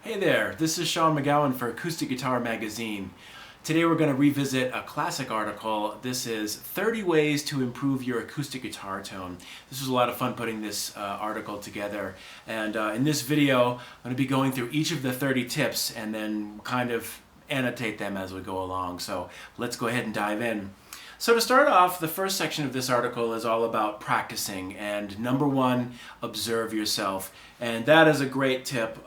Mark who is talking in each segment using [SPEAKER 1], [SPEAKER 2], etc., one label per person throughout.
[SPEAKER 1] Hey there, this is Sean McGowan for Acoustic Guitar Magazine. Today we're going to revisit a classic article. This is 30 Ways to Improve Your Acoustic Guitar Tone. This was a lot of fun putting this article together. And in this video, I'm going to be going through each of the 30 tips and then kind of annotate them as we go along. So let's go ahead and dive in. So to start off, the first section of this article is all about practicing, and number one, observe yourself. And that is a great tip.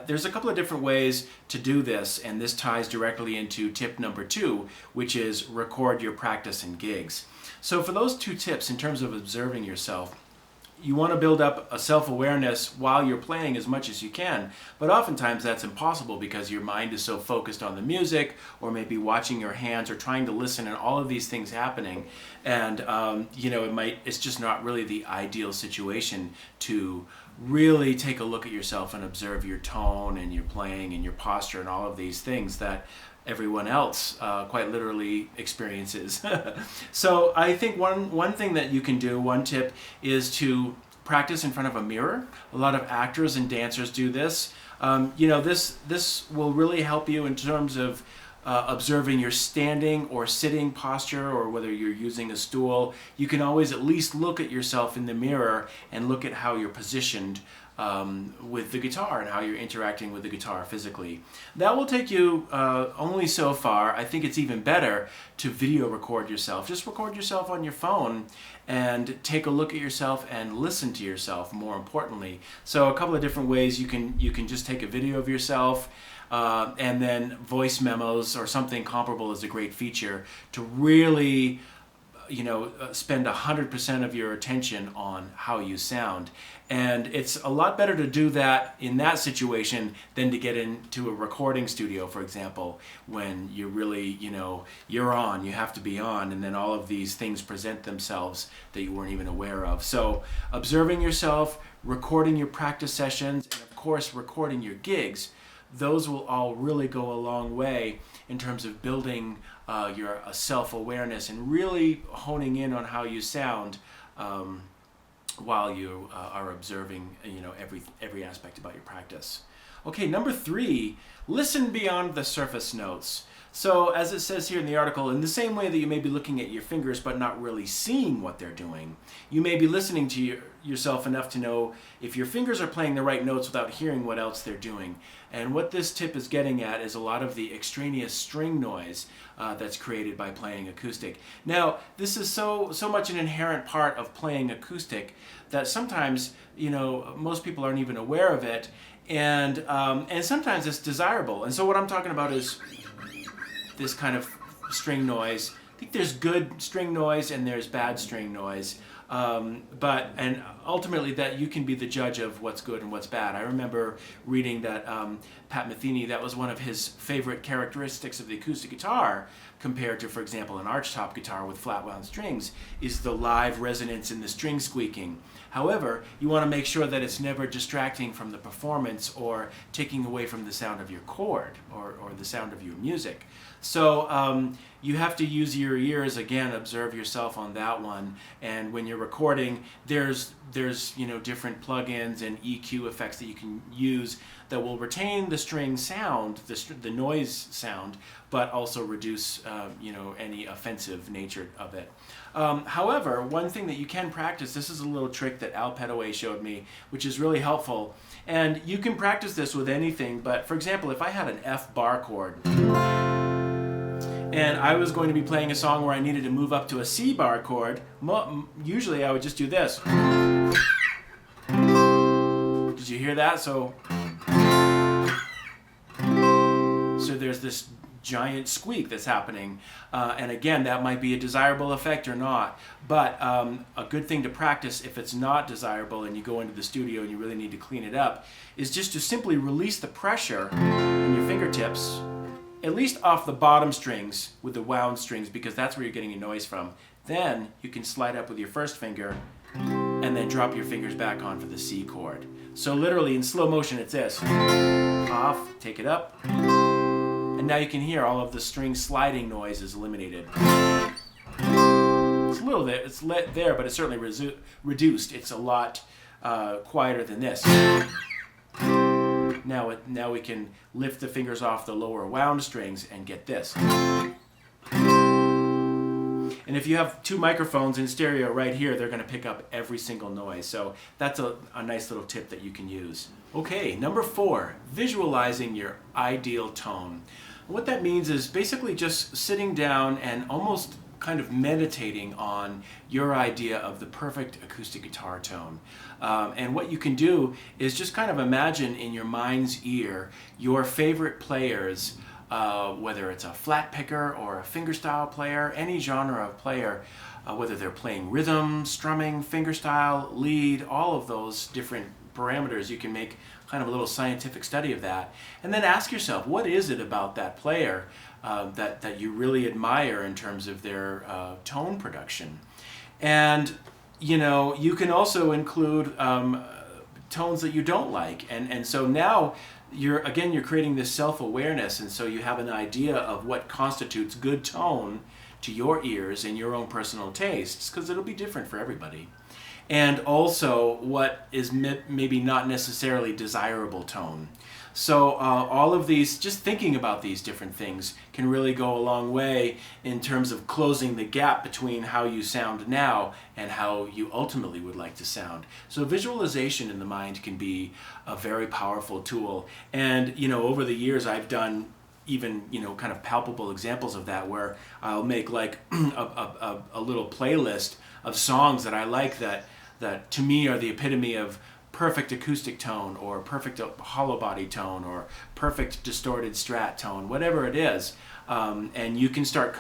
[SPEAKER 1] There's a couple of different ways to do this, and this ties directly into tip number two, which is record your practice and gigs. So for those two tips, in terms of observing yourself, you want to build up a self-awareness while you're playing as much as you can, but oftentimes that's impossible because your mind is so focused on the music, or maybe watching your hands, or trying to listen, and all of these things happening. And it's just not really the ideal situation to really take a look at yourself and observe your tone and your playing and your posture and all of these things that everyone else quite literally experiences. So I think one thing that you can do, one tip, is to practice in front of a mirror. A lot of actors and dancers do this. This will really help you in terms of observing your standing or sitting posture, or whether you're using a stool. You can always at least look at yourself in the mirror and look at how you're positioned with the guitar and how you're interacting with the guitar physically. That will take you only so far. I think it's even better to video record yourself. Just record yourself on your phone and take a look at yourself and listen to yourself, more importantly. So a couple of different ways you can just take a video of yourself, and then voice memos or something comparable is a great feature to really spend 100% of your attention on how you sound. And it's a lot better to do that in that situation than to get into a recording studio, for example, when you're really, you're on, you have to be on, and then all of these things present themselves that you weren't even aware of. So observing yourself, recording your practice sessions, and of course recording your gigs, those will all really go a long way in terms of building your self-awareness and really honing in on how you sound while you are observing every aspect about your practice. Okay, number three, listen beyond the surface notes. So as it says here in the article, in the same way that you may be looking at your fingers but not really seeing what they're doing, you may be listening to yourself enough to know if your fingers are playing the right notes without hearing what else they're doing. And what this tip is getting at is a lot of the extraneous string noise that's created by playing acoustic. Now, this is so much an inherent part of playing acoustic that sometimes, most people aren't even aware of it, and sometimes it's desirable. And so what I'm talking about is this kind of string noise. I think there's good string noise and there's bad string noise, and ultimately that you can be the judge of what's good and what's bad. I remember reading that Pat Metheny, that was one of his favorite characteristics of the acoustic guitar compared to, for example, an archtop guitar with flat wound strings, is the live resonance and the string squeaking. However, you want to make sure that it's never distracting from the performance or taking away from the sound of your chord or the sound of your music. So you have to use your ears, again, observe yourself on that one. And when you're recording, there's different plugins and EQ effects that you can use that will retain the string sound, the noise sound, but also reduce any offensive nature of it. However, one thing that you can practice, this is a little trick that Al Petaway showed me, which is really helpful. And you can practice this with anything, but for example, if I had an F bar chord, and I was going to be playing a song where I needed to move up to a C bar chord, usually I would just do this. Did you hear that? So there's this giant squeak that's happening, and again, that might be a desirable effect or not, but a good thing to practice if it's not desirable and you go into the studio and you really need to clean it up, is just to simply release the pressure in your fingertips, at least off the bottom strings with the wound strings, because that's where you're getting your noise from. Then you can slide up with your first finger and then drop your fingers back on for the C chord. So literally in slow motion it's this. Off, take it up, and now you can hear all of the string sliding noise is eliminated. It's a little bit, it's there, but it's certainly reduced. It's a lot quieter than this. Now we can lift the fingers off the lower wound strings and get this. And if you have two microphones in stereo right here, they're going to pick up every single noise. So that's a nice little tip that you can use. Okay, number 4, visualizing your ideal tone. What that means is basically just sitting down and almost kind of meditating on your idea of the perfect acoustic guitar tone. And what you can do is just kind of imagine in your mind's ear your favorite players, whether it's a flat picker or a fingerstyle player, any genre of player, whether they're playing rhythm, strumming, fingerstyle, lead, all of those different parameters. You can make kind of a little scientific study of that. And then ask yourself, what is it about that player that you really admire in terms of their tone production? And you can also include tones that you don't like. And so now you're creating this self-awareness, and so you have an idea of what constitutes good tone to your ears and your own personal tastes, because it'll be different for everybody. And also what is maybe not necessarily desirable tone. So all of these, just thinking about these different things can really go a long way in terms of closing the gap between how you sound now and how you ultimately would like to sound. So visualization in the mind can be a very powerful tool. And over the years I've done even kind of palpable examples of that, where I'll make like a little playlist of songs that I like that to me are the epitome of perfect acoustic tone, or perfect hollow body tone, or perfect distorted strat tone, whatever it is. And you can start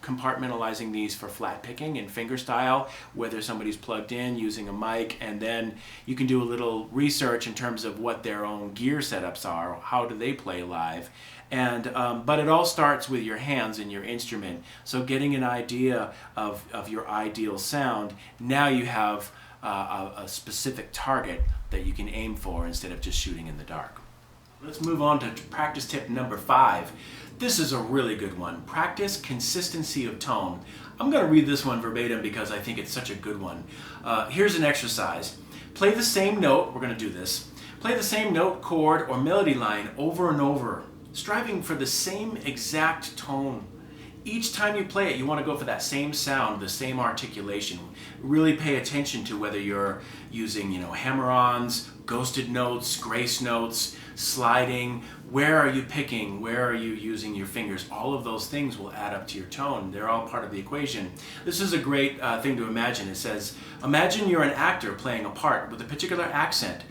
[SPEAKER 1] compartmentalizing these for flat picking and fingerstyle, whether somebody's plugged in using a mic, and then you can do a little research in terms of what their own gear setups are, how do they play live. And but it all starts with your hands and your instrument. So getting an idea of your ideal sound, now you have a specific target that you can aim for instead of just shooting in the dark. Let's move on to practice tip number 5. This is a really good one. Practice consistency of tone. I'm going to read this one verbatim because I think it's such a good one. Here's an exercise. Play the same note, we're going to do this. Play the same note, chord, or melody line over and over, striving for the same exact tone. Each time you play it, you want to go for that same sound, the same articulation. Really pay attention to whether you're using, hammer-ons, ghosted notes, grace notes, sliding. Where are you picking? Where are you using your fingers? All of those things will add up to your tone. They're all part of the equation. This is a great thing to imagine. It says, imagine you're an actor playing a part with a particular accent,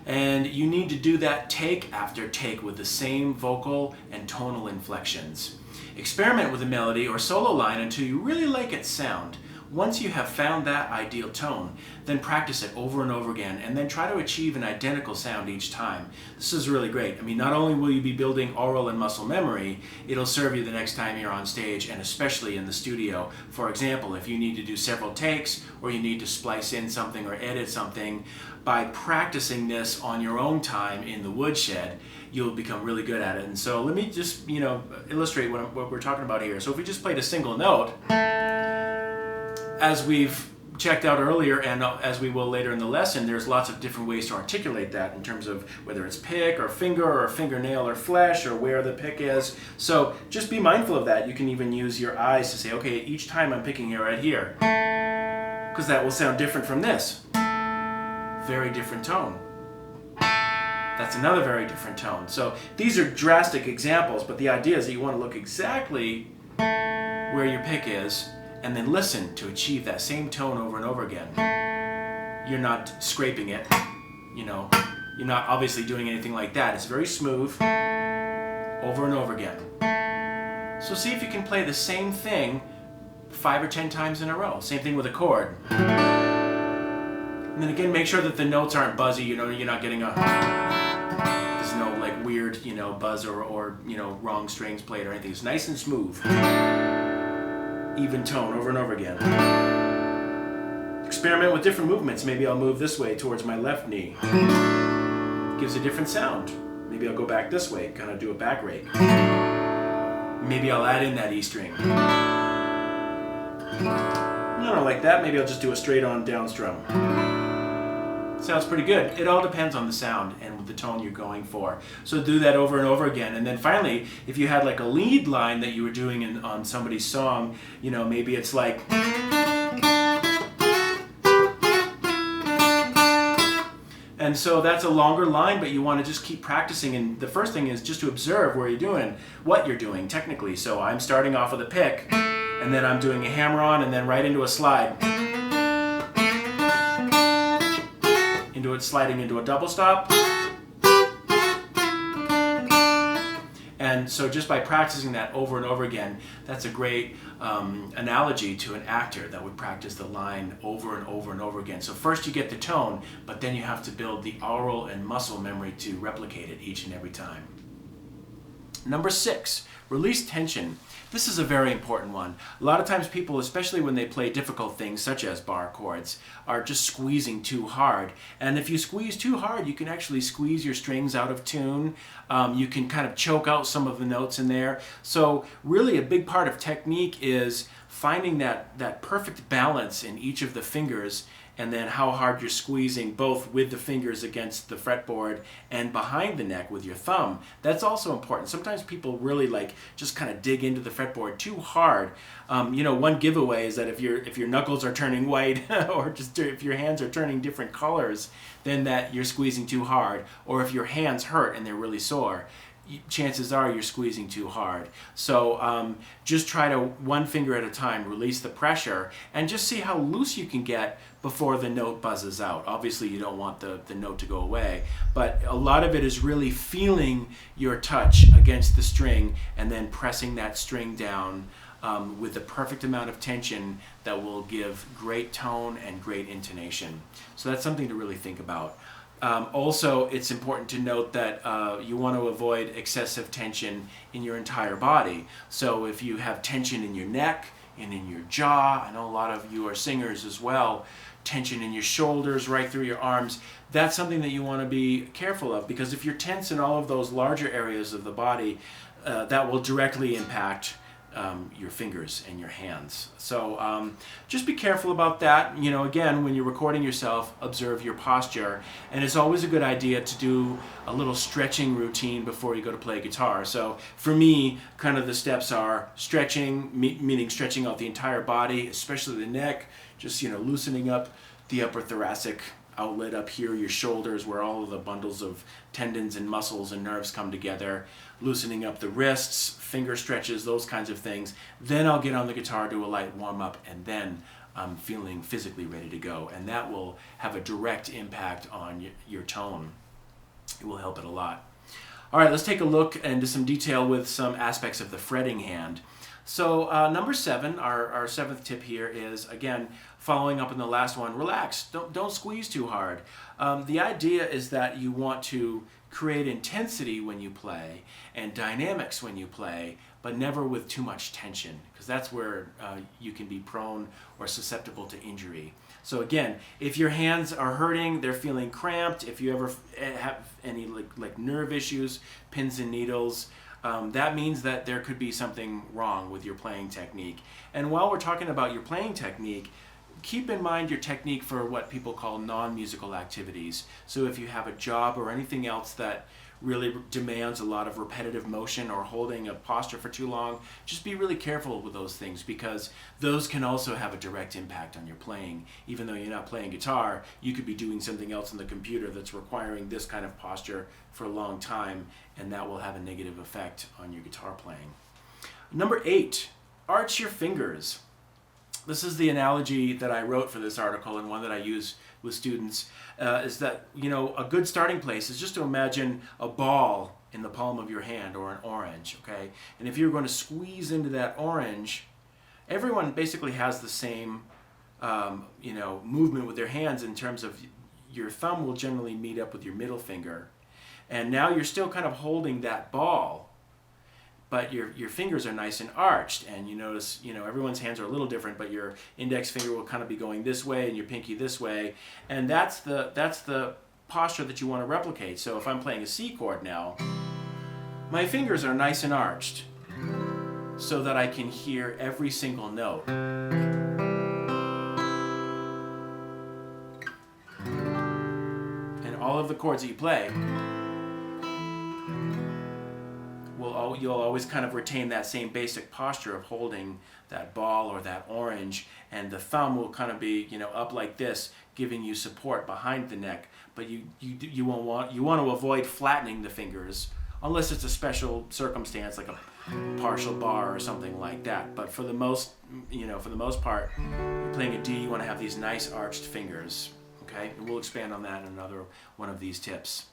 [SPEAKER 1] and you need to do that take after take with the same vocal and tonal inflections. Experiment with a melody or solo line until you really like its sound. Once you have found that ideal tone, then practice it over and over again, and then try to achieve an identical sound each time. This is really great. I mean, not only will you be building aural and muscle memory, it'll serve you the next time you're on stage, and especially in the studio. For example, if you need to do several takes, or you need to splice in something or edit something, by practicing this on your own time in the woodshed, you'll become really good at it. And so let me just, illustrate what we're talking about here. So if we just played a single note, as we've checked out earlier, and as we will later in the lesson, there's lots of different ways to articulate that in terms of whether it's pick or finger or fingernail or flesh or where the pick is. So just be mindful of that. You can even use your eyes to say, okay, each time I'm picking it right here, because that will sound different from this. Very different tone. That's another very different tone. So these are drastic examples, but the idea is that you want to look exactly where your pick is, and then listen to achieve that same tone over and over again. You're not scraping it, you're not obviously doing anything like that. It's very smooth, over and over again. So see if you can play the same thing 5 or 10 times in a row. Same thing with a chord. And then again, make sure that the notes aren't buzzy, you're not getting there's no like weird, buzz or wrong strings played or anything. It's nice and smooth. Even tone over and over again. Experiment with different movements. Maybe I'll move this way towards my left knee. Gives a different sound. Maybe I'll go back this way, kind of do a back rake. Maybe I'll add in that E string. No, like that. Maybe I'll just do a straight on down strum. Sounds pretty good. It all depends on the sound and the tone you're going for. So do that over and over again. And then finally, if you had like a lead line that you were doing on somebody's song, you know, maybe it's like... And so that's a longer line, but you want to just keep practicing. And the first thing is just to observe where you're doing, what you're doing technically. So I'm starting off with a pick, and then I'm doing a hammer-on, and then right into a slide. Into it, sliding into a double stop. And so just by practicing that over and over again, that's a great analogy to an actor that would practice the line over and over and over again. So first you get the tone, but then you have to build the aural and muscle memory to replicate it each and every time. Number 6, release tension. This is a very important one. A lot of times people, especially when they play difficult things such as bar chords, are just squeezing too hard. And if you squeeze too hard, you can actually squeeze your strings out of tune. You can kind of choke out some of the notes in there. So really a big part of technique is finding that perfect balance in each of the fingers, and then how hard you're squeezing both with the fingers against the fretboard and behind the neck with your thumb. That's also important. Sometimes people really like just kind of dig into the fretboard too hard. You know, one giveaway is that if your knuckles are turning white or just if your hands are turning different colors, then that you're squeezing too hard. Or if your hands hurt and they're really sore, chances are you're squeezing too hard. So just try to, one finger at a time, release the pressure and just see how loose you can get before the note buzzes out. Obviously you don't want the note to go away, but a lot of it is really feeling your touch against the string and then pressing that string down with the perfect amount of tension that will give great tone and great intonation. So that's something to really think about. Also, it's important to note that you want to avoid excessive tension in your entire body. So if you have tension in your neck and in your jaw, I know a lot of you are singers as well, tension in your shoulders, right through your arms, that's something that you want to be careful of, because if you're tense in all of those larger areas of the body, that will directly impact your fingers and your hands. So just be careful about that. You know, again, when you're recording yourself, observe your posture, and it's always a good idea to do a little stretching routine before you go to play guitar. So for me, kind of the steps are stretching, meaning stretching out the entire body, especially the neck, just, you know, loosening up the upper thoracic outlet up here, your shoulders, where all of the bundles of tendons and muscles and nerves come together, loosening up the wrists, finger stretches, those kinds of things. Then I'll get on the guitar, do a light warm up, and then I'm feeling physically ready to go. And that will have a direct impact on your tone. It will help it a lot. All right, let's take a look into some detail with some aspects of the fretting hand. So number 7, our 7th tip here is, again, following up on the last one, relax. Don't squeeze too hard. The idea is that you want to create intensity when you play and dynamics when you play, but never with too much tension, because that's where you can be prone or susceptible to injury. So again, if your hands are hurting, they're feeling cramped, if you ever have any like nerve issues, pins and needles, that means that there could be something wrong with your playing technique. And while we're talking about your playing technique, keep in mind your technique for what people call non-musical activities. So if you have a job or anything else that really demands a lot of repetitive motion or holding a posture for too long, just be really careful with those things, because those can also have a direct impact on your playing. Even though you're not playing guitar, you could be doing something else on the computer that's requiring this kind of posture for a long time, and that will have a negative effect on your guitar playing. Number 8, arch your fingers. This is the analogy that I wrote for this article, and one that I use with students, is that, you know, a good starting place is just to imagine a ball in the palm of your hand, or an orange, okay? And if you're going to squeeze into that orange, everyone basically has the same, you know, movement with their hands, in terms of your thumb will generally meet up with your middle finger. And now you're still kind of holding that ball, but your fingers are nice and arched, and you notice, you know, everyone's hands are a little different, but your index finger will kind of be going this way and your pinky this way, and that's the posture that you want to replicate. So if I'm playing a C chord now, my fingers are nice and arched so that I can hear every single note. all of the chords that you play, you'll always kind of retain that same basic posture of holding that ball or that orange, and the thumb will kind of be, you know, up like this, giving you support behind the neck. But you want to avoid flattening the fingers unless it's a special circumstance like a partial bar or something like that. But for the most part, you're playing a D, you want to have these nice arched fingers. Okay, and we'll expand on that in another one of these tips.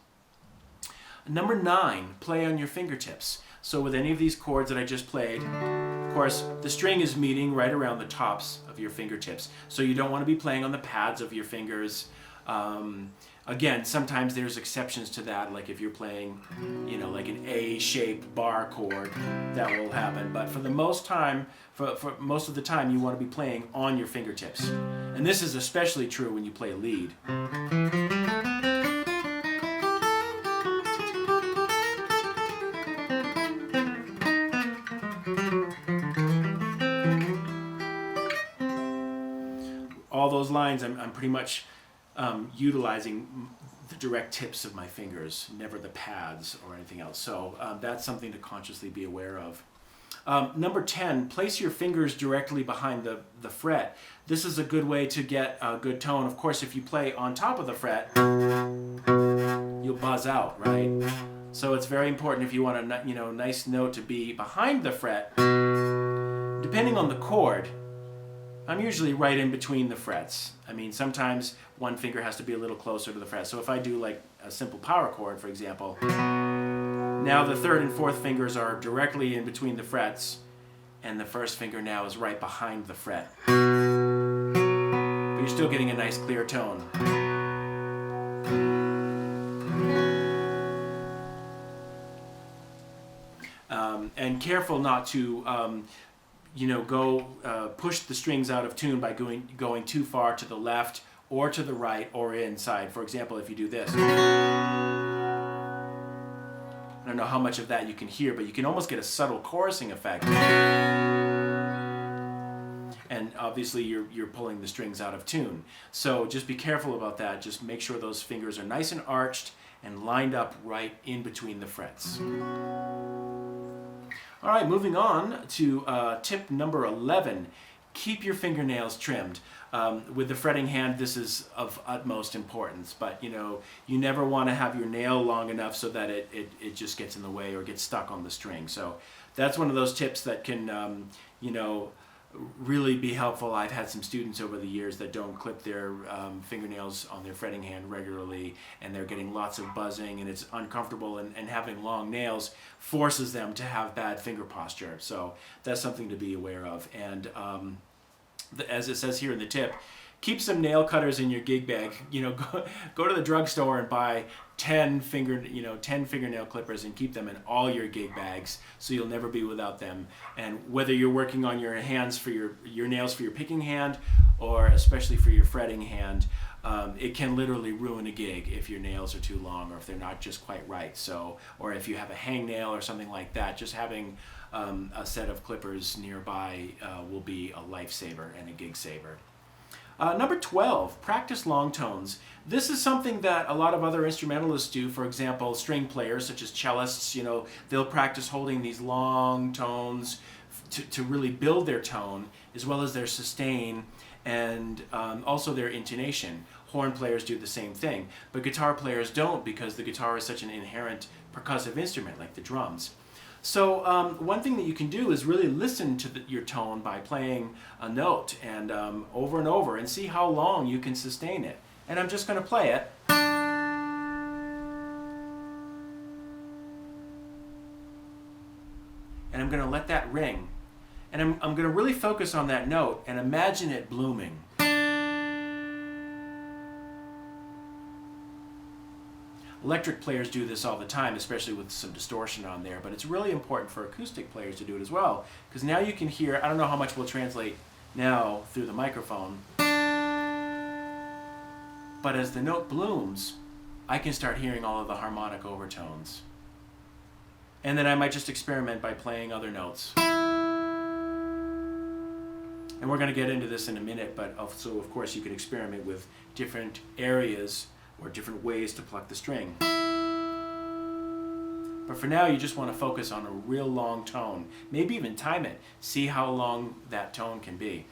[SPEAKER 1] Number 9, play on your fingertips. So with any of these chords that I just played, of course, the string is meeting right around the tops of your fingertips. So you don't want to be playing on the pads of your fingers. Again, sometimes there's exceptions to that, like if you're playing, you know, like an A-shaped bar chord, that will happen. But for the most time, for most of the time, you want to be playing on your fingertips. And this is especially true when you play a lead. All those lines, I'm pretty much utilizing the direct tips of my fingers, never the pads or anything else. So that's something to consciously be aware of. Number 10, place your fingers directly behind the fret. This is a good way to get a good tone. Of course, if you play on top of the fret, you'll buzz out, right? So it's very important if you want a nice note to be behind the fret. Depending on the chord, I'm usually right in between the frets. I mean, sometimes one finger has to be a little closer to the fret. So if I do like a simple power chord, for example, now the 3rd and 4th fingers are directly in between the frets, and the 1st finger now is right behind the fret. But you're still getting a nice clear tone. And careful not to push the strings out of tune by going too far to the left or to the right or inside. For example, if you do this. I don't know how much of that you can hear, but you can almost get a subtle chorusing effect. And obviously you're pulling the strings out of tune. So just be careful about that. Just make sure those fingers are nice and arched and lined up right in between the frets. All right, moving on to tip number 11. Keep your fingernails trimmed. With the fretting hand, this is of utmost importance, but you never want to have your nail long enough so that it just gets in the way or gets stuck on the string. So that's one of those tips that can really be helpful. I've had some students over the years that don't clip their fingernails on their fretting hand regularly, and they're getting lots of buzzing, and it's uncomfortable, and having long nails forces them to have bad finger posture. So that's something to be aware of. And as it says here in the tip, keep some nail cutters in your gig bag. Go to the drugstore and buy 10 fingernail clippers and keep them in all your gig bags, so you'll never be without them. And whether you're working on your hands for your nails for your picking hand, or especially for your fretting hand, it can literally ruin a gig if your nails are too long or if they're not just quite right. So, or if you have a hangnail or something like that, just having a set of clippers nearby will be a lifesaver and a gig saver. Number 12, practice long tones. This is something that a lot of other instrumentalists do. For example, string players such as cellists, they'll practice holding these long tones to really build their tone, as well as their sustain and also their intonation. Horn players do the same thing, but guitar players don't, because the guitar is such an inherent percussive instrument like the drums. So one thing that you can do is really listen to your tone by playing a note and over and see how long you can sustain it. And I'm just going to play it. And I'm going to let that ring. And I'm going to really focus on that note and imagine it blooming. Electric players do this all the time, especially with some distortion on there, but it's really important for acoustic players to do it as well, because now you can hear, I don't know how much will translate now through the microphone, but as the note blooms, I can start hearing all of the harmonic overtones. And then I might just experiment by playing other notes. And we're going to get into this in a minute, but also, of course, you can experiment with different areas or different ways to pluck the string. But for now, you just want to focus on a real long tone. Maybe even time it. See how long that tone can be.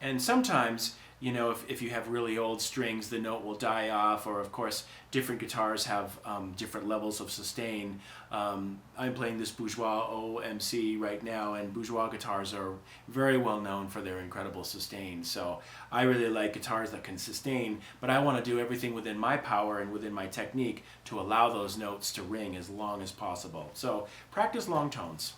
[SPEAKER 1] And sometimes, you know, if you have really old strings, the note will die off, or of course, different guitars have different levels of sustain. I'm playing this Bourgeois OMC right now, and Bourgeois guitars are very well known for their incredible sustain. So I really like guitars that can sustain, but I want to do everything within my power and within my technique to allow those notes to ring as long as possible. So practice long tones.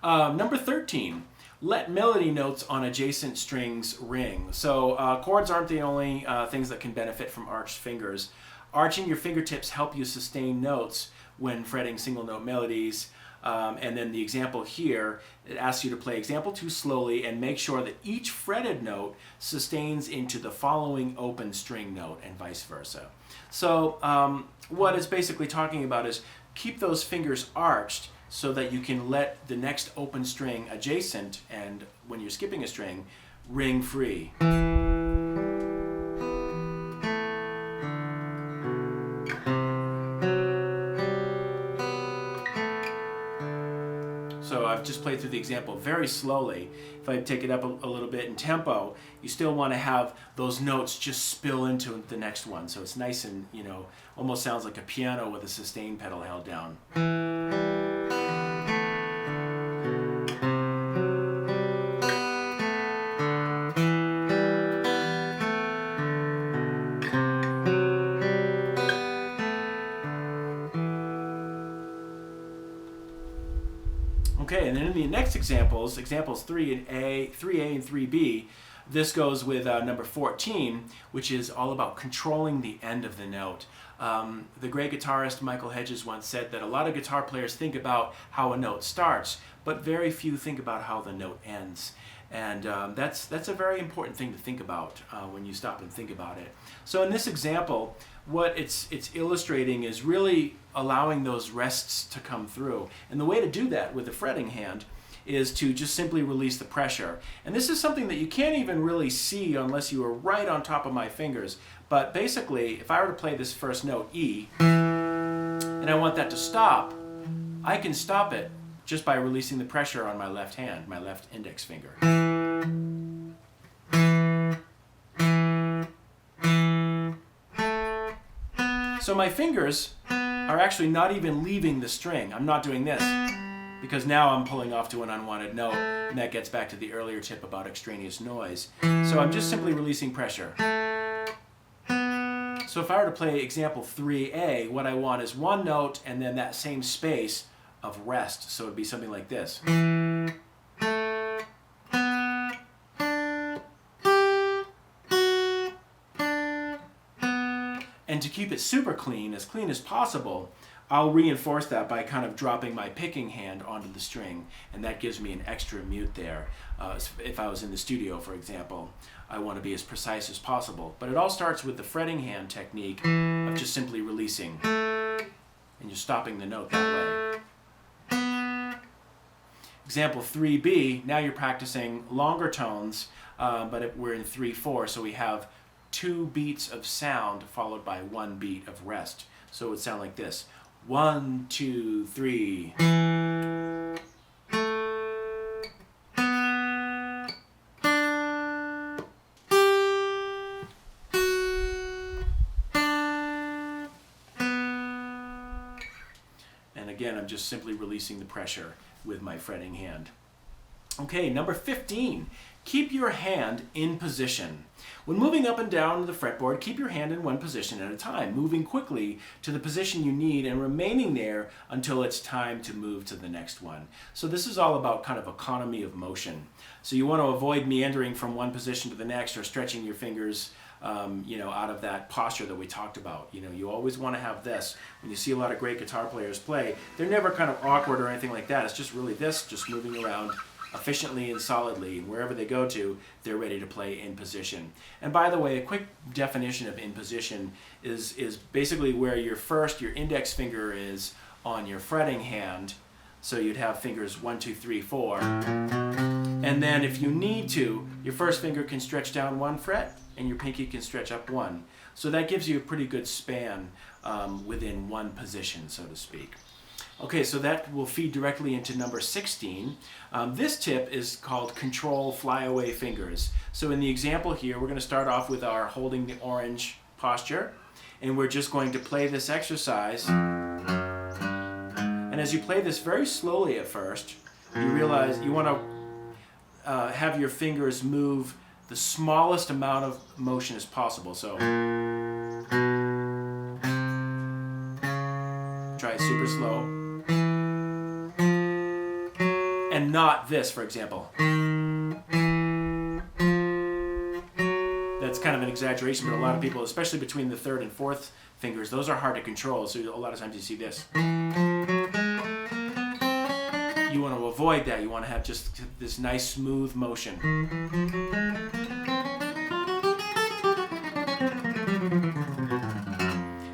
[SPEAKER 1] Number 13. Let melody notes on adjacent strings ring. So chords aren't the only things that can benefit from arched fingers. Arching your fingertips help you sustain notes when fretting single note melodies. And then the example here, it asks you to play example 2 slowly and make sure that each fretted note sustains into the following open string note and vice versa. So what it's basically talking about is keep those fingers arched so that you can let the next open string adjacent, and when you're skipping a string, ring free. So I've just played through the example very slowly. If I take it up a little bit in tempo, you still want to have those notes just spill into the next one. So it's nice and, you know, almost sounds like a piano with a sustain pedal held down. Okay, and then in the next examples 3A and 3B, this goes with number 14, which is all about controlling the end of the note. The great guitarist Michael Hedges once said that a lot of guitar players think about how a note starts, but very few think about how the note ends. And that's a very important thing to think about when you stop and think about it. So in this example, what it's illustrating is really allowing those rests to come through. And the way to do that with the fretting hand is to just simply release the pressure. And this is something that you can't even really see unless you are right on top of my fingers. But basically, if I were to play this first note, E, and I want that to stop, I can stop it just by releasing the pressure on my left hand, my left index finger. So my fingers are actually not even leaving the string. I'm not doing this because now I'm pulling off to an unwanted note, and that gets back to the earlier tip about extraneous noise. So I'm just simply releasing pressure. So if I were to play example 3A, what I want is one note and then that same space of rest. So it'd be something like this. And to keep it super clean as possible, I'll reinforce that by kind of dropping my picking hand onto the string, and that gives me an extra mute there. If I was in the studio, for example, I want to be as precise as possible. But it all starts with the fretting hand technique of just simply releasing, and you're stopping the note that way. Example 3B, now you're practicing longer tones, but we're in 3/4, so we have 2 beats of sound followed by 1 beat of rest. So it would sound like this. 1, 2, 3. And again, I'm just simply releasing the pressure with my fretting hand. Okay, number 15, keep your hand in position. When moving up and down the fretboard, keep your hand in one position at a time, moving quickly to the position you need and remaining there until it's time to move to the next one. So this is all about kind of economy of motion. So you want to avoid meandering from one position to the next or stretching your fingers out of that posture that we talked about. You always want to have this. When you see a lot of great guitar players play, they're never kind of awkward or anything like that. It's just really this, just moving around efficiently and solidly, and wherever they go to, they're ready to play in position. And by the way, a quick definition of in position is basically where your index finger is on your fretting hand, So you'd have fingers 1, 2, 3, 4. And then if you need to, your first finger can stretch down 1 fret and your pinky can stretch up 1. So that gives you a pretty good span within one position, so to speak. Okay, so that will feed directly into number 16. This tip is called control flyaway fingers. So in the example here, we're going to start off with our holding the orange posture, and we're just going to play this exercise. And as you play this very slowly at first, you realize you want to have your fingers move the smallest amount of motion as possible. So try it super slow. And not this, for example. That's kind of an exaggeration, but a lot of people, especially between the 3rd and 4th fingers, those are hard to control, so a lot of times you see this. You want to avoid that. You want to have just this nice smooth motion.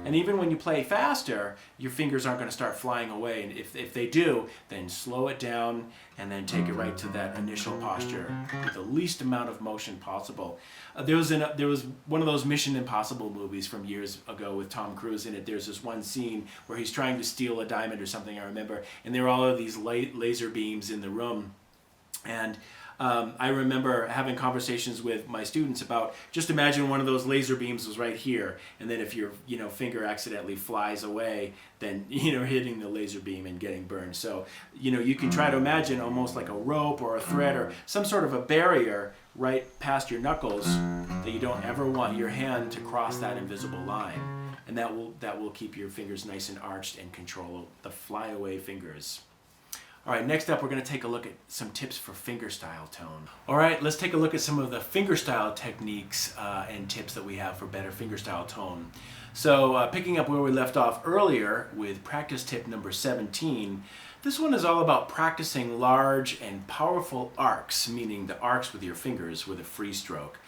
[SPEAKER 1] And even when you play faster, your fingers aren't going to start flying away. And if they do, then slow it down and then take it right to that initial posture with the least amount of motion possible. There was one of those Mission Impossible movies from years ago with Tom Cruise in it. There's this one scene where he's trying to steal a diamond or something, I remember, and there are all of these laser beams in the room. And I remember having conversations with my students about, just imagine one of those laser beams was right here, and then if your finger accidentally flies away, then hitting the laser beam and getting burned. So you can try to imagine almost like a rope or a thread or some sort of a barrier right past your knuckles that you don't ever want your hand to cross that invisible line, and that will keep your fingers nice and arched and control the flyaway fingers. All right, next up we're going to take a look at some tips for fingerstyle tone. All right, let's take a look at some of the fingerstyle techniques and tips that we have for better fingerstyle tone. So picking up where we left off earlier with practice tip number 17, this one is all about practicing large and powerful arcs, meaning the arcs with your fingers with a free stroke.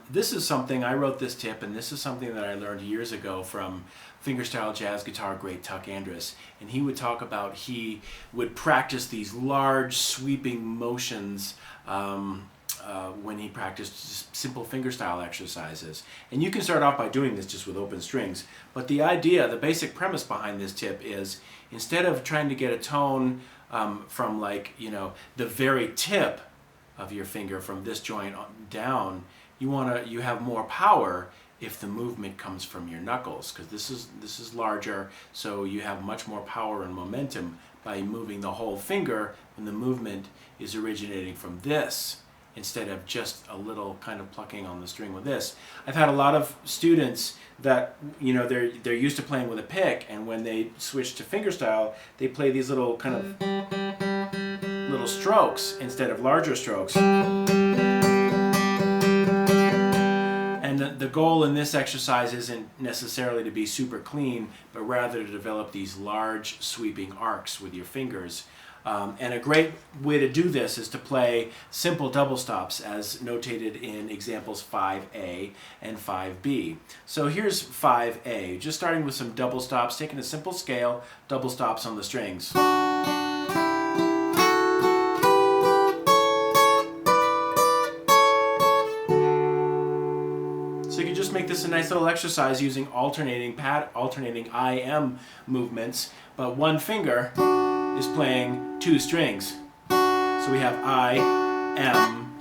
[SPEAKER 1] This is something, I wrote this tip, and this is something that I learned years ago from fingerstyle jazz guitar great Tuck Andrus, and he would talk about he would practice these large sweeping motions when he practiced just simple fingerstyle exercises. And you can start off by doing this just with open strings, but the idea, the basic premise behind this tip is, instead of trying to get a tone from the very tip of your finger from this joint down, you have more power if the movement comes from your knuckles, because this is larger, so you have much more power and momentum by moving the whole finger when the movement is originating from this instead of just a little kind of plucking on the string with this. I've had a lot of students that they're used to playing with a pick, and when they switch to fingerstyle, they play these little kind of little strokes instead of larger strokes. And the goal in this exercise isn't necessarily to be super clean, but rather to develop these large sweeping arcs with your fingers. And a great way to do this is to play simple double stops as notated in examples 5A and 5B. So here's 5A, just starting with some double stops, taking a simple scale, double stops on the strings. So you can just make this a nice little exercise using alternating IM movements, but one finger is playing 2 strings. So we have I, M,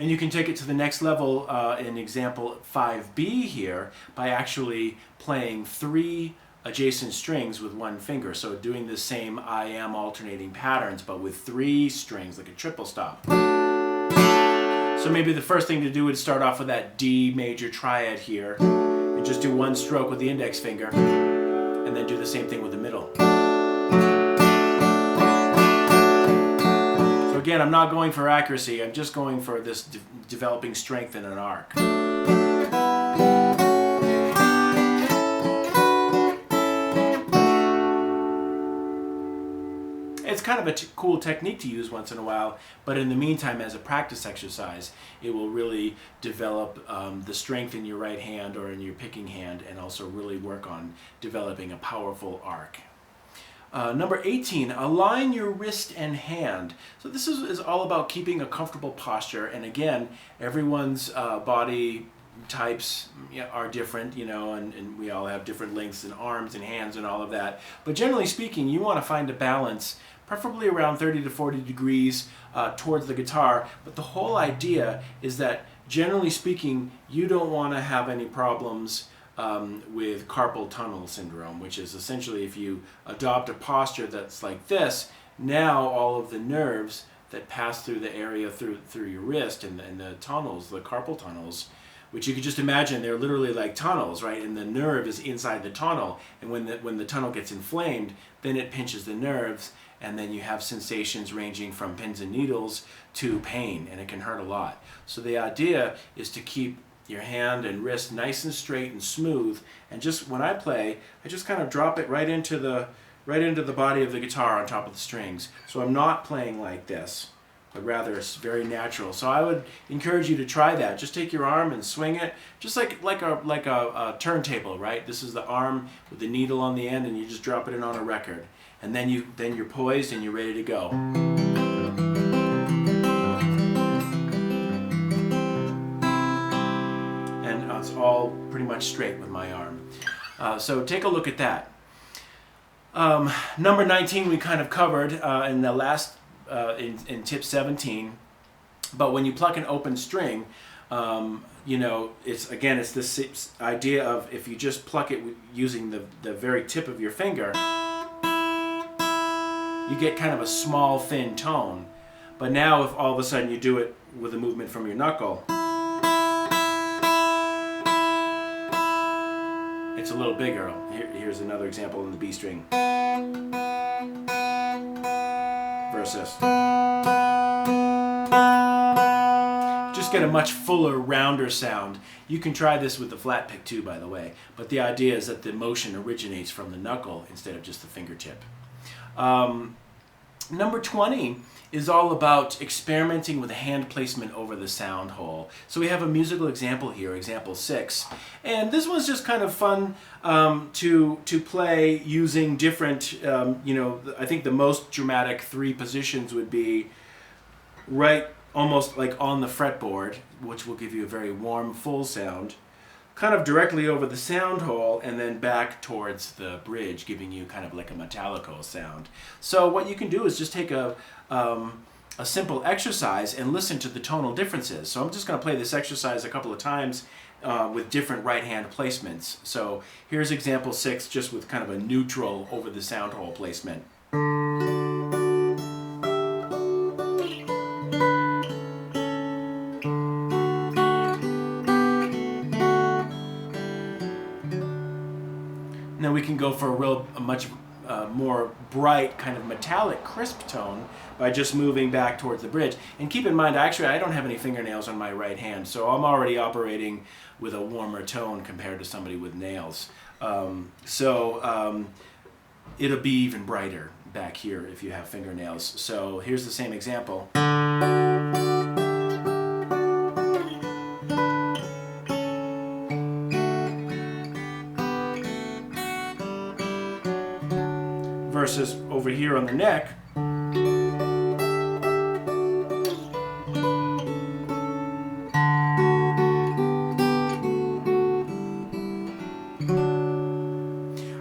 [SPEAKER 1] And you can take it to the next level in example 5B here by actually playing 3 adjacent strings with one finger. So doing the same IM alternating patterns, but with 3 strings, like a triple stop. So maybe the first thing to do would start off with that D major triad here, and just do 1 stroke with the index finger, and then do the same thing with the middle. Again, I'm not going for accuracy, I'm just going for this developing strength in an arc. it's kind of a cool technique to use once in a while, but in the meantime, as a practice exercise, it will really develop the strength in your right hand or in your picking hand, and also really work on developing a powerful arc. Number 18, align your wrist and hand. So this is all about keeping a comfortable posture, and again, everyone's body types are different, you know, and we all have different lengths in arms and hands and all of that. But generally speaking, you want to find a balance, preferably around 30 to 40 degrees towards the guitar. But the whole idea is that, generally speaking, you don't want to have any problems with carpal tunnel syndrome, which is essentially if you adopt a posture that's like this, now all of the nerves that pass through the area through your wrist and the tunnels, the carpal tunnels, which you could just imagine, they're literally like tunnels, right? And the nerve is inside the tunnel. And when the tunnel gets inflamed, then it pinches the nerves, and then you have sensations ranging from pins and needles to pain, and it can hurt a lot. So the idea is to keep your hand and wrist nice and straight and smooth, and just when I play, I just kind of drop it right into the body of the guitar on top of the strings. So I'm not playing like this, but rather it's very natural. So I would encourage you to try that. Just take your arm and swing it, just like a turntable, right? This is the arm with the needle on the end, and you just drop it in on a record, and then you're poised and you're ready to go. And it's all pretty much straight with my arm. So take a look at that. Number 19 we kind of covered in the last. In tip 17, but when you pluck an open string, you know, it's this idea of if you just pluck it using the very tip of your finger, you get kind of a small, thin tone. But now if all of a sudden you do it with a movement from your knuckle, it's a little bigger. Here's another example in the B string. Versus. Just get a much fuller, rounder sound. You can try this with the flat pick too, by the way, but the idea is that the motion originates from the knuckle instead of just the fingertip. Number 20 is all about experimenting with hand placement over the sound hole. So we have a musical example here, example 6, and this one's just kind of fun to play using different, you know, I think the most dramatic 3 positions would be right almost like on the fretboard, which will give you a very warm, full sound, kind of directly over the sound hole, and then back towards the bridge, giving you kind of like a metallico sound. So what you can do is just take a simple exercise and listen to the tonal differences. So I'm just going to play this exercise a couple of times with different right hand placements. So here's example 6, just with kind of a neutral over the sound hole placement. Now we can go for a much more bright, kind of metallic, crisp tone by just moving back towards the bridge. And keep in mind, actually, I don't have any fingernails on my right hand, so I'm already operating with a warmer tone compared to somebody with nails. It'll be even brighter back here if you have fingernails. So here's the same example. Versus over here on the neck.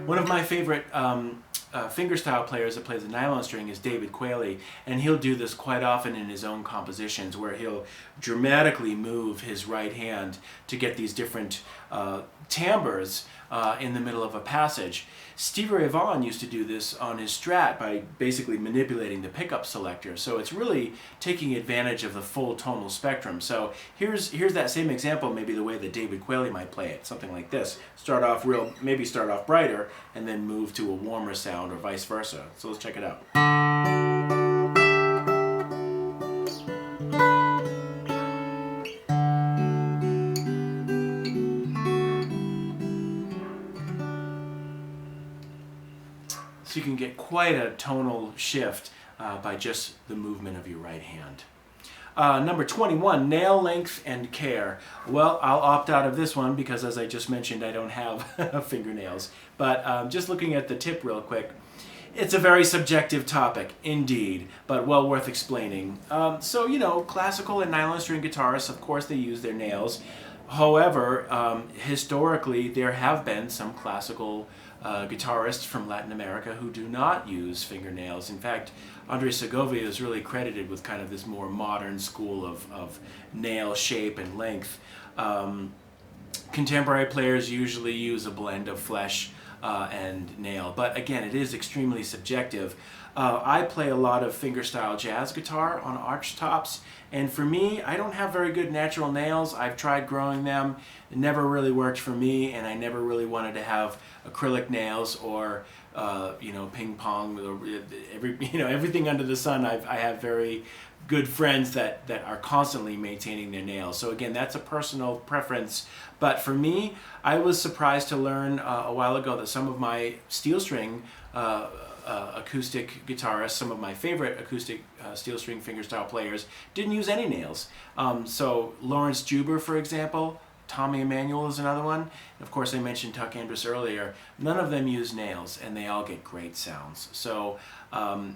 [SPEAKER 1] One of my favorite fingerstyle players that plays the nylon string is David Quayle, and he'll do this quite often in his own compositions, where he'll dramatically move his right hand to get these different timbres in the middle of a passage. Stevie Ray Vaughan used to do this on his Strat by basically manipulating the pickup selector. So it's really taking advantage of the full tonal spectrum. So here's that same example, maybe the way that David Quayle might play it, something like this. Start off brighter, and then move to a warmer sound, or vice versa. So let's check it out. So you can get quite a tonal shift by just the movement of your right hand. Number 21, nail length and care. Well, I'll opt out of this one because, as I just mentioned, I don't have fingernails. But just looking at the tip real quick, it's a very subjective topic, indeed, but well worth explaining. So, you know, classical and nylon string guitarists, of course, they use their nails. However, historically, there have been some classical guitarists from Latin America who do not use fingernails. In fact, Andres Segovia is really credited with kind of this more modern school of nail shape and length. Contemporary players usually use a blend of flesh and nail, but again, it is extremely subjective. I play a lot of fingerstyle jazz guitar on arch tops, and for me, I don't have very good natural nails. I've tried growing them. It never really worked for me, and I never really wanted to have acrylic nails or you know, ping pong, everything under the sun. I have very good friends that are constantly maintaining their nails. So again, that's a personal preference. But for me, I was surprised to learn a while ago that some of my steel string acoustic guitarists, some of my favorite acoustic steel string fingerstyle players, didn't use any nails. So Lawrence Juber, for example, Tommy Emmanuel is another one. And of course, I mentioned Tuck Andrus earlier. None of them use nails, and they all get great sounds. So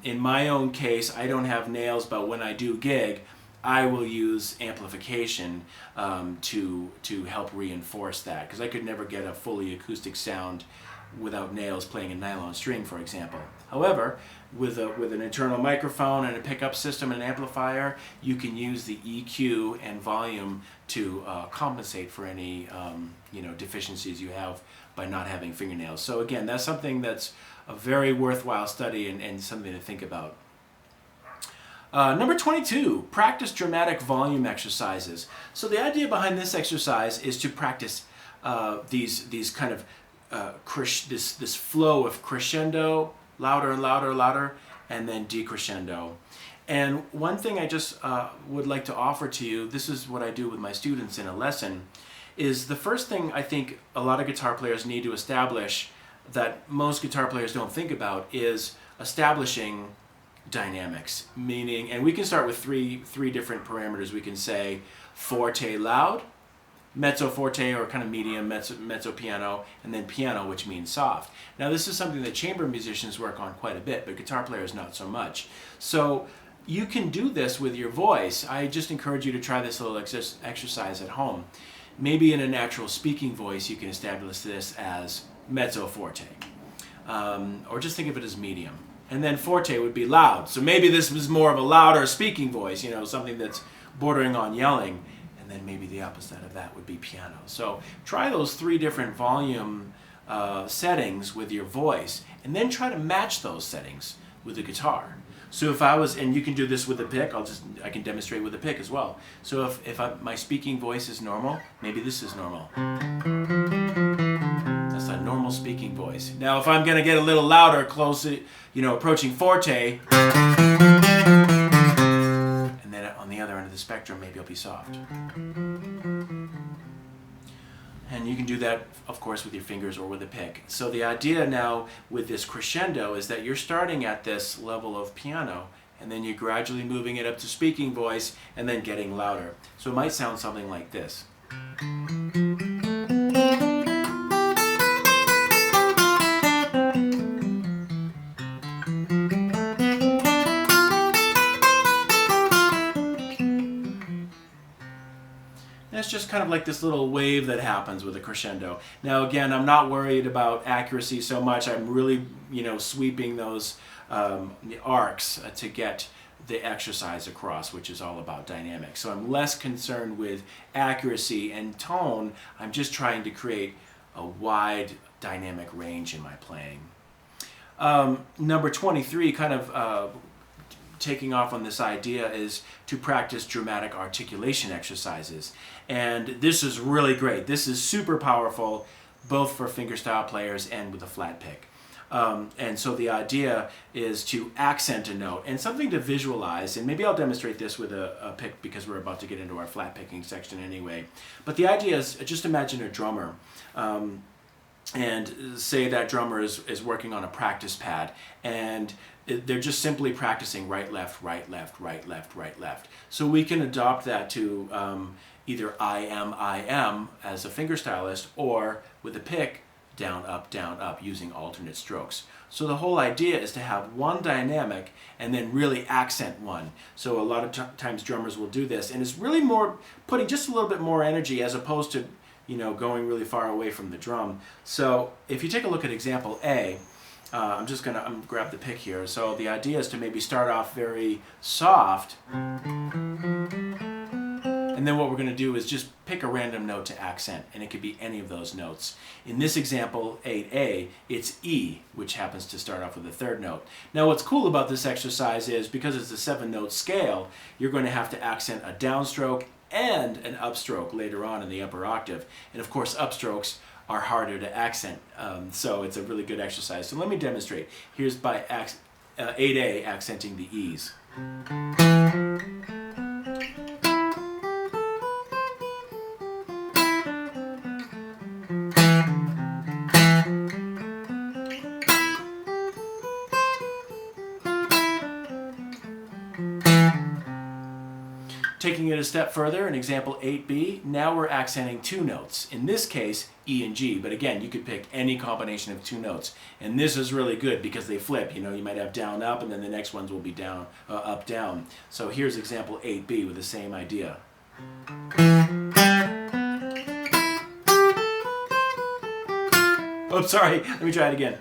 [SPEAKER 1] in my own case, I don't have nails, but when I do gig, I will use amplification to help reinforce that, because I could never get a fully acoustic sound without nails playing a nylon string, for example. However, with an internal microphone and a pickup system and an amplifier, you can use the EQ and volume to compensate for any deficiencies you have by not having fingernails. So again, that's something that's a very worthwhile study and something to think about. Number 22, practice dramatic volume exercises. So the idea behind this exercise is to practice these kind of this flow of crescendo, louder and louder and louder, and then decrescendo. And one thing I just would like to offer to you, this is what I do with my students in a lesson, is the first thing I think a lot of guitar players need to establish that most guitar players don't think about is establishing dynamics. Meaning, and we can start with three different parameters. We can say forte loud, mezzo forte or kind of medium, mezzo piano, and then piano, which means soft. Now this is something that chamber musicians work on quite a bit, but guitar players not so much. So you can do this with your voice. I just encourage you to try this little exercise at home. Maybe in a natural speaking voice you can establish this as mezzo forte, or just think of it as medium. And then forte would be loud. So maybe this was more of a louder speaking voice, something that's bordering on yelling. And then maybe the opposite of that would be piano. So try those three different volume settings with your voice, and then try to match those settings with the guitar. So if I was, and you can do this with a pick, I can demonstrate with a pick as well. So if my speaking voice is normal, maybe this is normal. That's a normal speaking voice. Now if I'm gonna get a little louder, close, approaching forte, on the other end of the spectrum, maybe it'll be soft. And you can do that, of course, with your fingers or with a pick. So the idea now with this crescendo is that you're starting at this level of piano, and then you're gradually moving it up to speaking voice, and then getting louder. So it might sound something like this. It's just kind of like this little wave that happens with a crescendo. Now again, I'm not worried about accuracy so much. I'm really, sweeping those arcs to get the exercise across, which is all about dynamics. So I'm less concerned with accuracy and tone. I'm just trying to create a wide dynamic range in my playing. Number 23, kind of taking off on this idea, is to practice dramatic articulation exercises. And this is really great. This is super powerful, both for fingerstyle players and with a flat pick. And so the idea is to accent a note and something to visualize, and maybe I'll demonstrate this with a pick because we're about to get into our flat picking section anyway. But the idea is, just imagine a drummer. and say that drummer is working on a practice pad, and they're just simply practicing right, left, right, left, right, left, right, left. So we can adopt that to either I am as a fingerstylist, or with a pick, down, up, using alternate strokes. So the whole idea is to have one dynamic and then really accent one. So a lot of times drummers will do this, and it's really more putting just a little bit more energy as opposed to, you know, going really far away from the drum. So if you take a look at example A, I'm gonna grab the pick here. So the idea is to maybe start off very soft, and then what we're gonna do is just pick a random note to accent, and it could be any of those notes. In this example, 8A, it's E, which happens to start off with the third note. Now what's cool about this exercise is, because it's a 7-note scale, you're going to have to accent a downstroke and an upstroke later on in the upper octave. And of course, upstrokes are harder to accent, so it's a really good exercise. So let me demonstrate. Here's by 8A accenting the E's. Taking it a step further, in example 8B, now we're accenting 2 notes. In this case, E and G, but again, you could pick any combination of 2 notes. And this is really good because they flip. You know, you might have down, up, and then the next ones will be down, up, down. So here's example 8B with the same idea. Oh, sorry, let me try it again.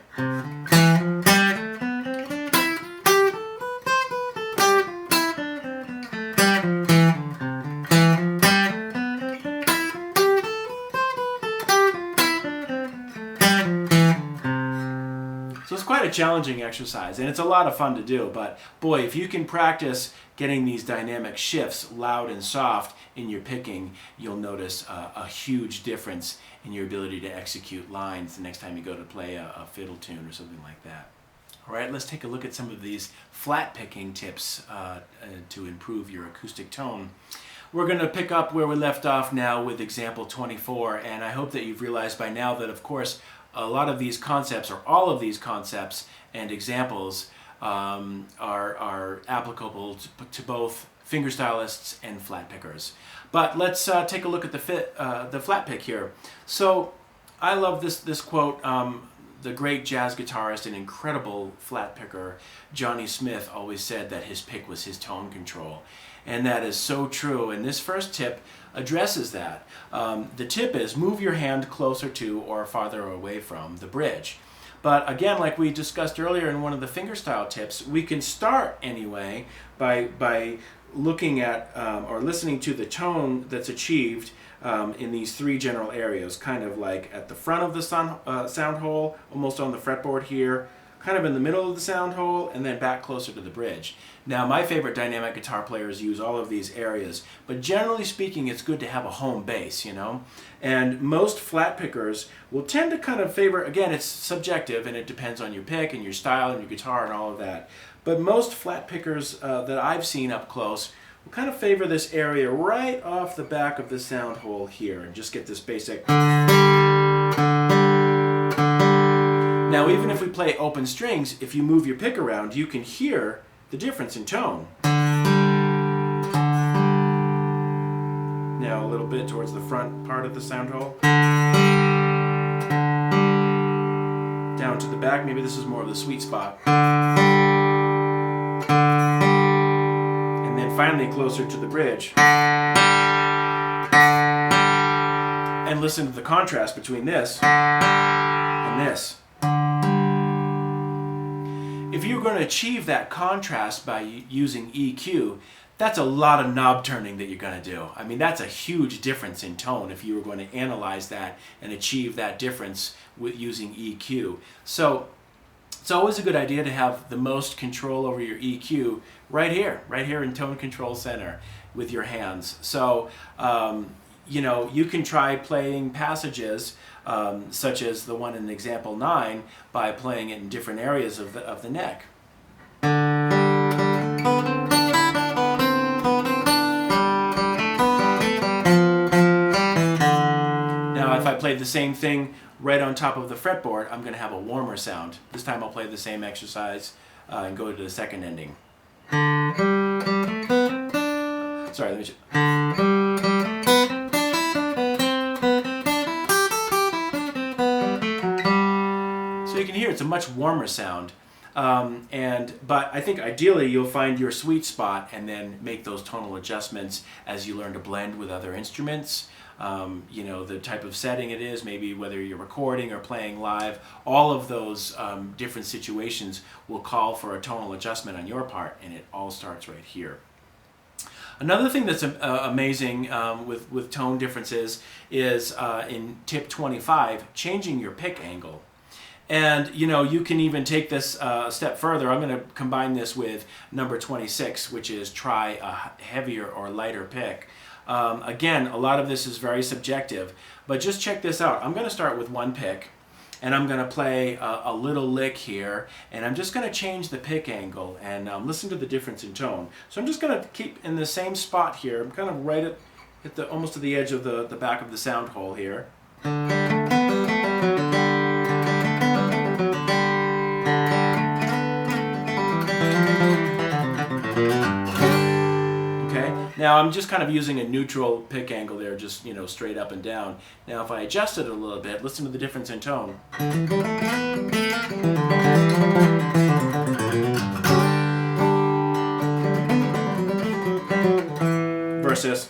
[SPEAKER 1] So it's quite a challenging exercise, and it's a lot of fun to do, but boy, if you can practice getting these dynamic shifts loud and soft in your picking, you'll notice a huge difference in your ability to execute lines the next time you go to play a fiddle tune or something like that. All right, let's take a look at some of these flat picking tips to improve your acoustic tone. We're going to pick up where we left off now with example 24, and I hope that you've realized by now that, of course, a lot of these concepts, or all of these concepts and examples, are applicable to both fingerstylists and flat pickers. But let's take a look at the flat pick here. So I love this quote. The great jazz guitarist and incredible flat picker Johnny Smith always said that his pick was his tone control. And that is so true. And this first tip addresses that. The tip is move your hand closer to or farther away from the bridge. But again, like we discussed earlier in one of the fingerstyle tips, we can start anyway by looking at or listening to the tone that's achieved in these 3 general areas, kind of like at the front of the sound hole, almost on the fretboard here, kind of in the middle of the sound hole, and then back closer to the bridge. Now, my favorite dynamic guitar players use all of these areas, but generally speaking, it's good to have a home base, you know? And most flat pickers will tend to kind of favor, again, it's subjective and it depends on your pick and your style and your guitar and all of that, but most flat pickers that I've seen up close will kind of favor this area right off the back of the sound hole here and just get this basic. Now, even if we play open strings, if you move your pick around, you can hear the difference in tone. Now a little bit towards the front part of the sound hole. Down to the back, maybe this is more of the sweet spot. And then finally closer to the bridge. And listen to the contrast between this and this. If you're going to achieve that contrast by using EQ, that's a lot of knob turning that you're going to do. I mean, that's a huge difference in tone if you were going to analyze that and achieve that difference with using EQ. So it's always a good idea to have the most control over your EQ right here in tone control center with your hands. So, you know, you can try playing passages such as the one in example 9 by playing it in different areas of the neck. Now if I played the same thing right on top of the fretboard, I'm going to have a warmer sound. This time I'll play the same exercise and go to the second ending. Sorry, let me just... So you can hear it's a much warmer sound. But I think ideally you'll find your sweet spot and then make those tonal adjustments as you learn to blend with other instruments. You know, the type of setting it is, maybe whether you're recording or playing live, all of those different situations will call for a tonal adjustment on your part, and it all starts right here. Another thing that's amazing with tone differences is in tip 25, changing your pick angle. And you know, you can even take this a step further. I'm going to combine this with number 26, which is try a heavier or lighter pick. Again, a lot of this is very subjective, but just check this out. I'm going to start with one pick, and I'm going to play a little lick here, and I'm just going to change the pick angle and listen to the difference in tone. So I'm just going to keep in the same spot here. I'm kind of right at the almost to the edge of the back of the sound hole here. Now I'm just kind of using a neutral pick angle there, just, you know, straight up and down. Now if I adjust it a little bit, listen to the difference in tone. Versus.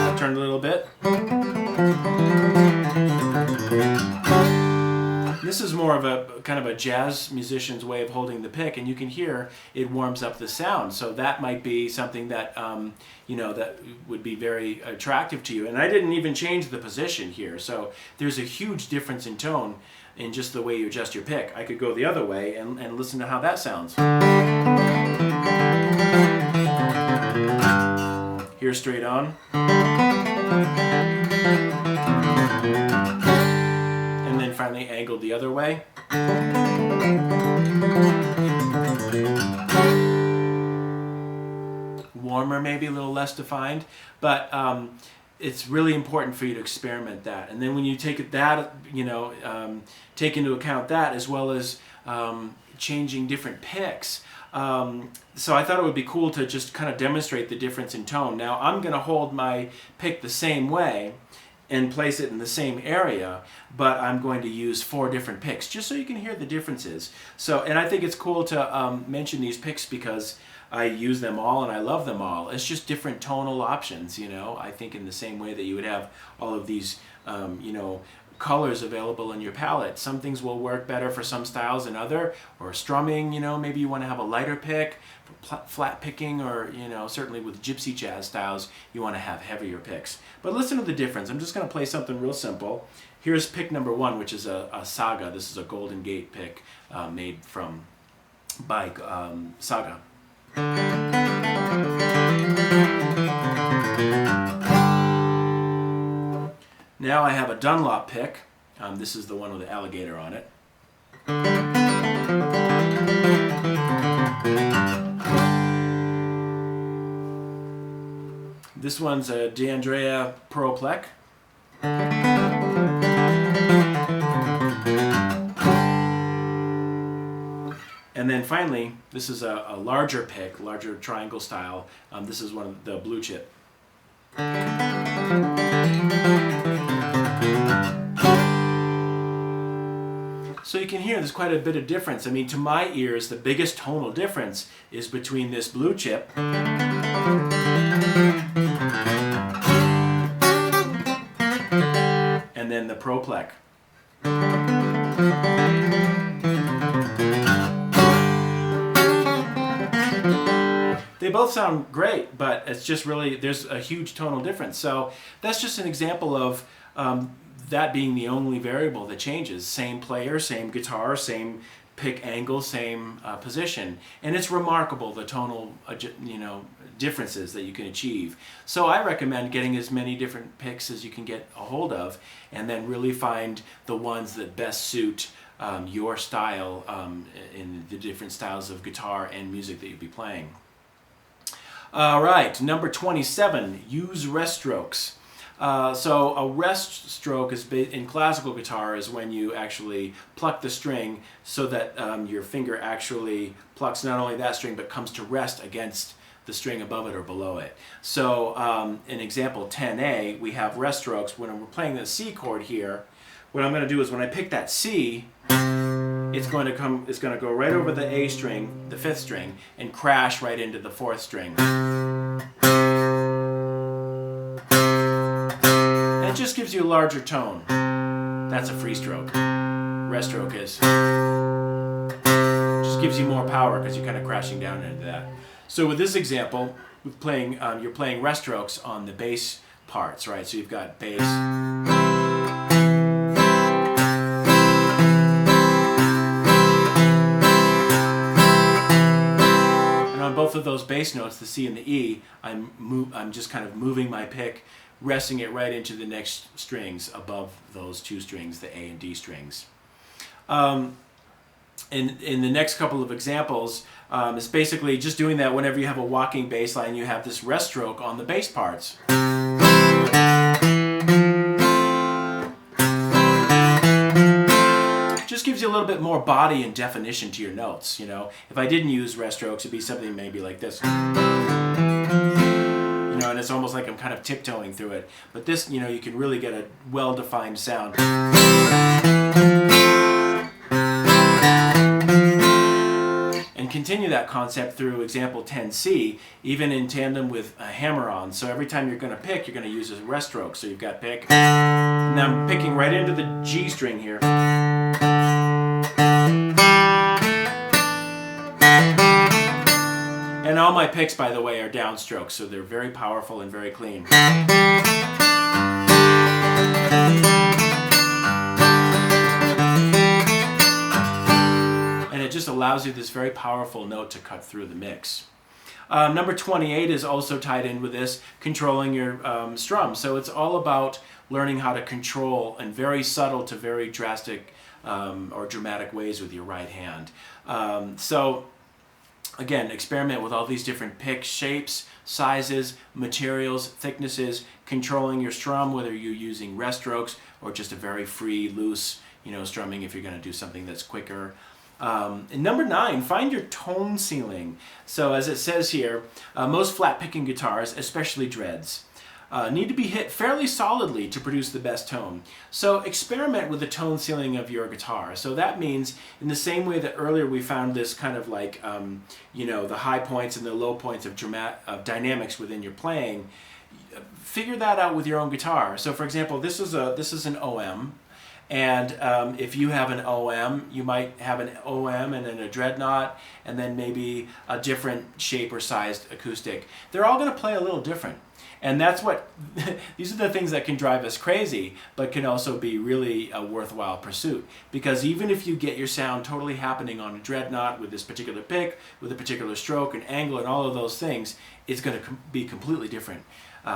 [SPEAKER 1] I'll turn it a little bit. This is more of a kind of a jazz musician's way of holding the pick, and you can hear it warms up the sound. So that might be something that you know, that would be very attractive to you. And I didn't even change the position here, so there's a huge difference in tone in just the way you adjust your pick. I could go the other way and listen to how that sounds. Here, straight on. Finally angled the other way. Warmer, maybe a little less defined, but it's really important for you to experiment that. And then when you take that, you know, take into account that as well as changing different picks. So I thought it would be cool to just kind of demonstrate the difference in tone. Now I'm going to hold my pick the same way and place it in the same area, but I'm going to use 4 different picks just so you can hear the differences. So, and I think it's cool to mention these picks because I use them all and I love them all. It's just different tonal options, you know. I think in the same way that you would have all of these, you know, colors available in your palette. Some things will work better for some styles than other, or strumming, you know, maybe you want to have a lighter pick. For flat picking, or, you know, certainly with gypsy jazz styles, you want to have heavier picks. But listen to the difference. I'm just going to play something real simple. Here's pick number 1, which is a Saga. This is a Golden Gate pick made by Saga. Now I have a Dunlop pick. This is the one with the alligator on it. This one's a D'Andrea Pearl-Plec. And then finally, this is a larger pick, larger triangle style. This is one of the Blue Chip. So you can hear there's quite a bit of difference. I mean, to my ears, the biggest tonal difference is between this Blue Chip and then the Pearl-Plec. They both sound great, but it's just really, there's a huge tonal difference. So that's just an example of that being the only variable that changes. Same player, same guitar, same pick angle, same position. And it's remarkable, the tonal differences that you can achieve. So I recommend getting as many different picks as you can get a hold of, and then really find the ones that best suit your style in the different styles of guitar and music that you'll be playing. All right, number 27, use rest strokes. So a rest stroke is in classical guitar is when you actually pluck the string so that your finger actually plucks not only that string but comes to rest against the string above it or below it. So in example 10A, we have rest strokes. When we're playing the C chord here, what I'm going to do is when I pick that C, it's going to go right over the A string, the 5th string, and crash right into the 4th string. And it just gives you a larger tone. That's a free stroke. Rest stroke is. Just gives you more power because you're kind of crashing down into that. So with this example, with playing, you're playing rest strokes on the bass parts, right? So you've got bass. Both of those bass notes, the C and the E, I'm just kind of moving my pick, resting it right into the next strings above those two strings, the A and D strings. In the next couple of examples, it's basically just doing that whenever you have a walking bass line, you have this rest stroke on the bass parts. Just gives you a little bit more body and definition to your notes, you know. If I didn't use rest strokes, it'd be something maybe like this. You know, and it's almost like I'm kind of tiptoeing through it. But this, you know, you can really get a well-defined sound. And continue that concept through example 10C, even in tandem with a hammer-on. So every time you're going to pick, you're going to use a rest stroke. So you've got pick, and I'm picking right into the G string here. And all my picks, by the way, are downstrokes, so they're very powerful and very clean. And it just allows you this very powerful note to cut through the mix. Number 28 is also tied in with this, controlling your strum. So it's all about learning how to control in very subtle to very drastic or dramatic ways with your right hand. Again, experiment with all these different pick shapes, sizes, materials, thicknesses, controlling your strum, whether you're using rest strokes or just a very free, loose, you know, strumming if you're going to do something that's quicker. And number 9, find your tone ceiling. So as it says here, most flat picking guitars, especially dreads, need to be hit fairly solidly to produce the best tone. So experiment with the tone ceiling of your guitar. So that means in the same way that earlier we found this kind of like, you know, the high points and the low points of dynamics within your playing, figure that out with your own guitar. So for example, this is an OM. And if you have an OM, you might have an OM and then a dreadnought, and then maybe a different shape or sized acoustic. They're all going to play a little different. And that's what, these are the things that can drive us crazy, but can also be really a worthwhile pursuit. Because even if you get your sound totally happening on a dreadnought with this particular pick, with a particular stroke and angle and all of those things, it's going to be completely different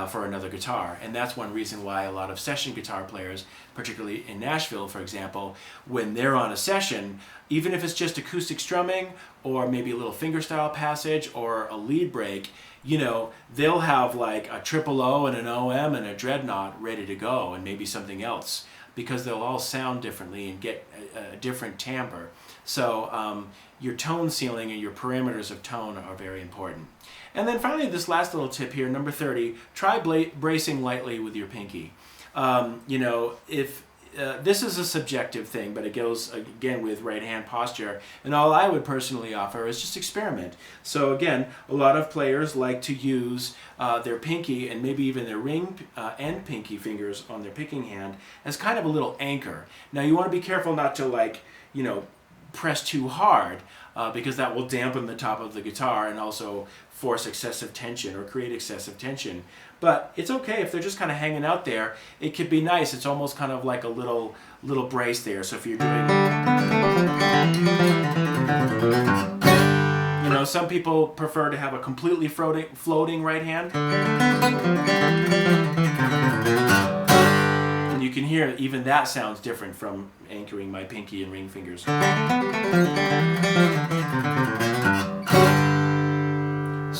[SPEAKER 1] for another guitar. And that's one reason why a lot of session guitar players, particularly in Nashville, for example, when they're on a session, even if it's just acoustic strumming or maybe a little fingerstyle passage or a lead break, you know, they'll have like a triple O and an OM and a dreadnought ready to go, and maybe something else, because they'll all sound differently and get a different timbre. So your tone ceiling and your parameters of tone are very important. And then finally, this last little tip here, number 30, try bracing lightly with your pinky. You know, if this is a subjective thing, but it goes again with right hand posture, and all I would personally offer is just experiment. So again, a lot of players like to use their pinky and maybe even their ring and pinky fingers on their picking hand as kind of a little anchor. Now you want to be careful not to, like, you know, press too hard, because that will dampen the top of the guitar and also force excessive tension or create excessive tension. But it's okay if they're just kind of hanging out there. It could be nice. It's almost kind of like a little brace there. So if you're doing, you know, some people prefer to have a completely floating right hand. And you can hear even that sounds different from anchoring my pinky and ring fingers.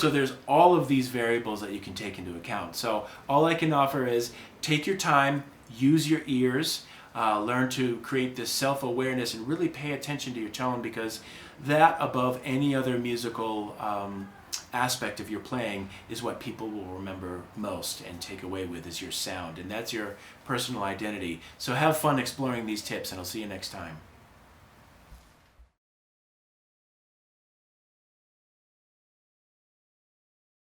[SPEAKER 1] So there's all of these variables that you can take into account. So all I can offer is take your time, use your ears, learn to create this self-awareness and really pay attention to your tone, because that, above any other musical aspect of your playing, is what people will remember most and take away with, is your sound, and that's your personal identity. So have fun exploring these tips, and I'll see you next time.